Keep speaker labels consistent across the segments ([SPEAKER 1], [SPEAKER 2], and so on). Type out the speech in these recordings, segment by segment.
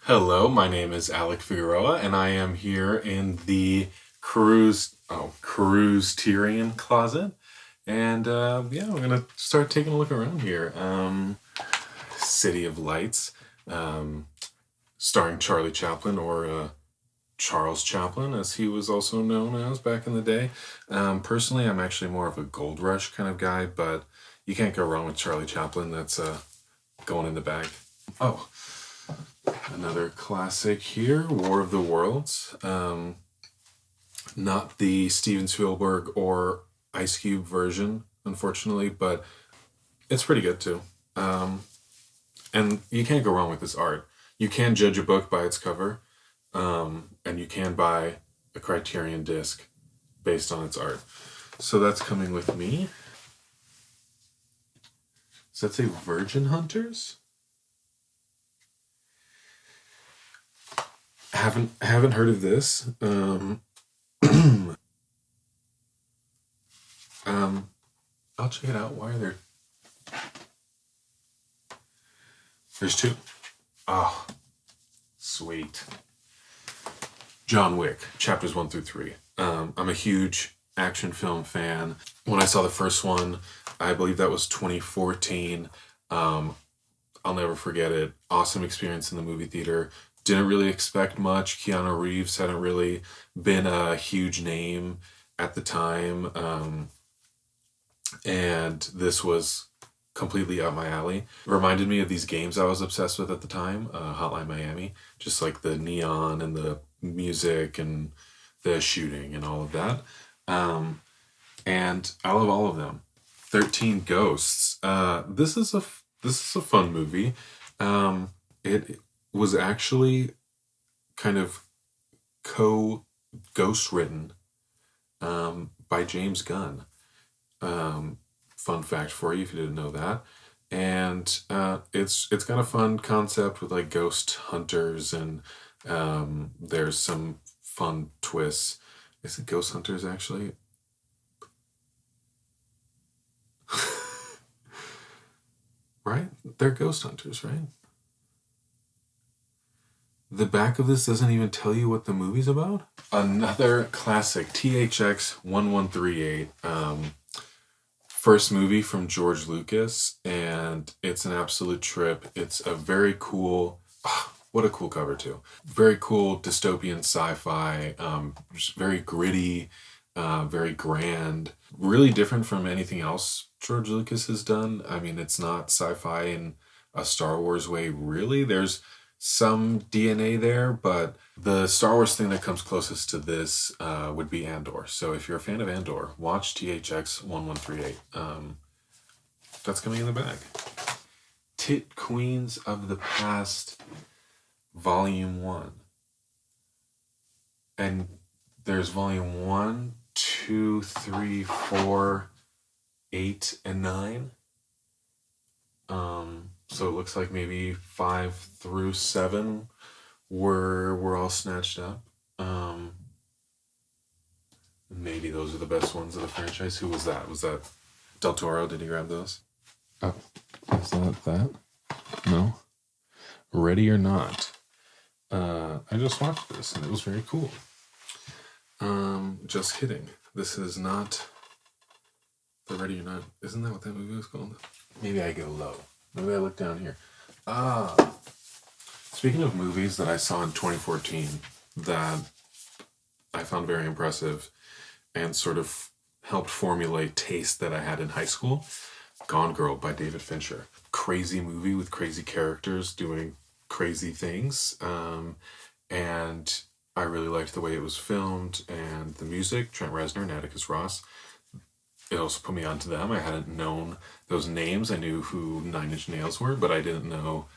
[SPEAKER 1] Hello, my name is Alec Figueroa, and I am here in the Cruz-terion Closet. And we're gonna start taking a look around here. City of Lights, starring Charlie Chaplin, or Charles Chaplin, as he was also known as back in the day. Personally, I'm actually more of a Gold Rush kind of guy, but you can't go wrong with Charlie Chaplin. That's going in the bag. Oh, another classic here, War of the Worlds. Not the Steven Spielberg or Ice Cube version, unfortunately, but it's pretty good too. And you can't go wrong with this art. You can judge a book by its cover, and you can buy a Criterion disc based on its art. So that's coming with me. Does that say Virgin Hunters? Haven't heard of this. I'll check it out. Why are there? There's two. Oh, sweet. John Wick, chapters 1 through 3. I'm a huge action film fan. When I saw the first one, I believe that was 2014. I'll never forget it. Awesome experience in the movie theater. Didn't really expect much. Keanu Reeves hadn't really been a huge name at the time. And this was completely up my alley. It reminded me of these games I was obsessed with at the time, Hotline Miami. Just like the neon and the music and the shooting and all of that. And I love all of them. 13 Ghosts. This is a fun movie. It was actually kind of ghost written by James Gunn. Fun fact for you if you didn't know that. And it's got a fun concept with like ghost hunters, and there's some fun twists. Is it Ghost Hunters actually? Right? They're ghost hunters, right? The back of this doesn't even tell you what the movie's about. Another classic, THX 1138. First movie from George Lucas, and it's an absolute trip. It's a very cool, what a cool cover too. Very cool dystopian sci-fi, just very gritty, very grand. Really different from anything else George Lucas has done. I mean, it's not sci-fi in a Star Wars way, really. There's some DNA there, but the Star Wars thing that comes closest to this would be Andor. So if you're a fan of Andor, watch THX 1138. That's coming in the bag. Tit Queens of the Past, Volume 1. And there's Volume 1, 2, 3, 4, 8, and 9. So it looks like maybe 5 through 7 were all snatched up. Maybe those are the best ones of the franchise. Who was that? Was that Del Toro? Did he grab those? Oh, is that? No. Ready or Not. I just watched this and it was very cool. Just kidding. This is not the Ready or Not. Isn't that what that movie was called? Maybe I go low. Maybe I look down here. Speaking of movies that I saw in 2014 that I found very impressive and sort of helped formulate taste that I had in high school, Gone Girl by David Fincher. Crazy movie with crazy characters doing crazy things. And I really liked the way it was filmed and the music, Trent Reznor and Atticus Ross. It also put me onto them. I hadn't known those names. I knew who Nine Inch Nails were, but I didn't know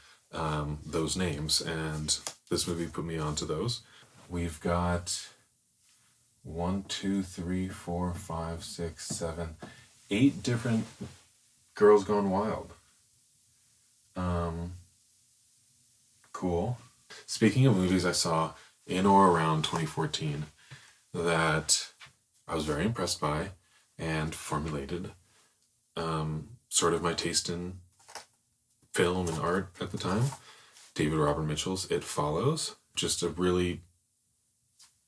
[SPEAKER 1] those names. And this movie put me onto those. We've got 1, 2, 3, 4, 5, 6, 7, 8 different Girls Gone Wild. Cool. Speaking of movies I saw in or around 2014 that I was very impressed by and formulated sort of my taste in film and art at the time, David Robert Mitchell's It Follows. Just a really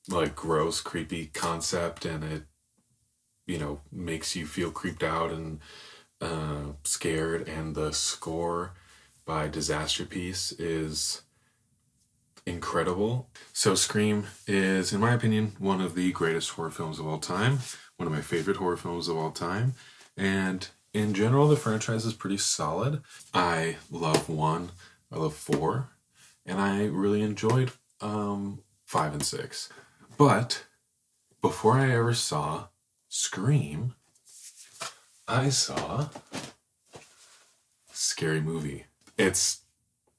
[SPEAKER 1] like gross, creepy concept, and it makes you feel creeped out and scared. And the score by Disaster Piece is incredible. So Scream is, in my opinion, one of the greatest horror films of all time, one of my favorite horror films of all time, and in general the franchise is pretty solid. I love 1, I love 4, and I really enjoyed 5 and 6. But before I ever saw Scream, I saw Scary Movie. It's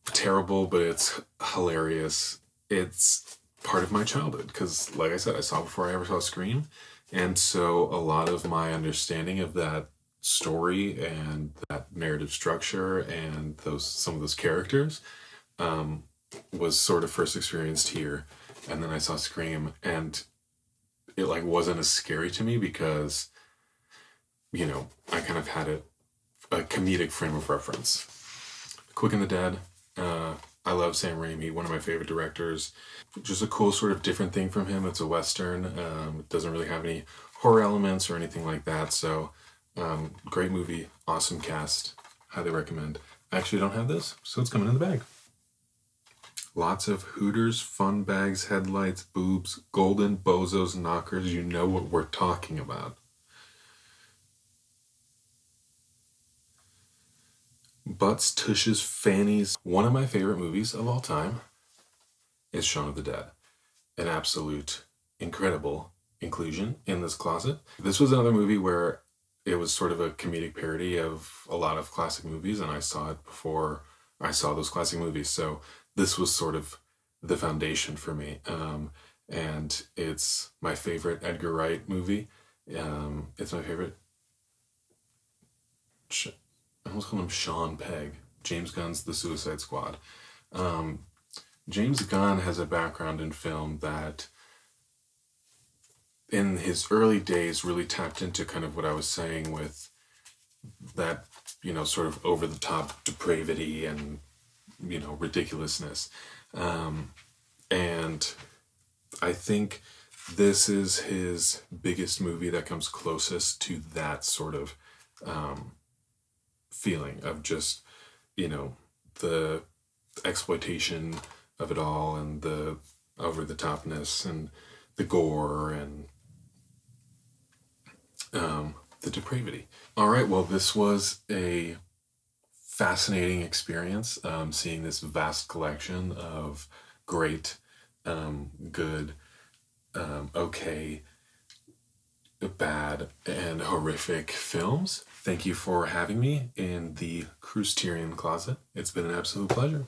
[SPEAKER 1] terrible, but it's hilarious. It's part of my childhood because, like I said, I saw it before I ever saw Scream. And so a lot of my understanding of that story and that narrative structure and some of those characters was sort of first experienced here. And then I saw Scream, and it like wasn't as scary to me because, I kind of had a comedic frame of reference. Quick and the Dead. I love Sam Raimi, one of my favorite directors. Just a cool sort of different thing from him. It's a Western. It doesn't really have any horror elements or anything like that. So great movie, awesome cast. Highly recommend. I actually don't have this, so it's coming in the bag. Lots of Hooters, fun bags, headlights, boobs, golden bozos, knockers. You know what we're talking about. Butts, tushes, fannies. One of my favorite movies of all time is Shaun of the Dead. An absolute incredible inclusion in this closet. This was another movie where it was sort of a comedic parody of a lot of classic movies, and I saw it before I saw those classic movies. So this was sort of the foundation for me. And it's my favorite Edgar Wright movie. It's my favorite. I almost call him Sean Pegg. James Gunn's The Suicide Squad. James Gunn has a background in film that in his early days really tapped into kind of what I was saying with that, sort of over the top depravity and, ridiculousness. And I think this is his biggest movie that comes closest to that sort of feeling of just, the exploitation of it all and the over the topness and the gore and the depravity. All right, well, this was a fascinating experience, seeing this vast collection of great, good, okay, bad, and horrific films. Thank you for having me in the Cruz-terion Closet. It's been an absolute pleasure.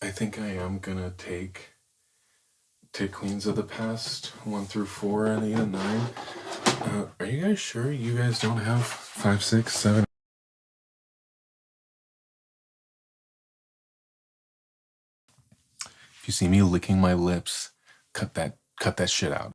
[SPEAKER 1] I think I am gonna take Queens of the Past 1 through 4 and 8 and 9. Are you guys sure you guys don't have 5, 6, 7? If you see me licking my lips, cut that shit out.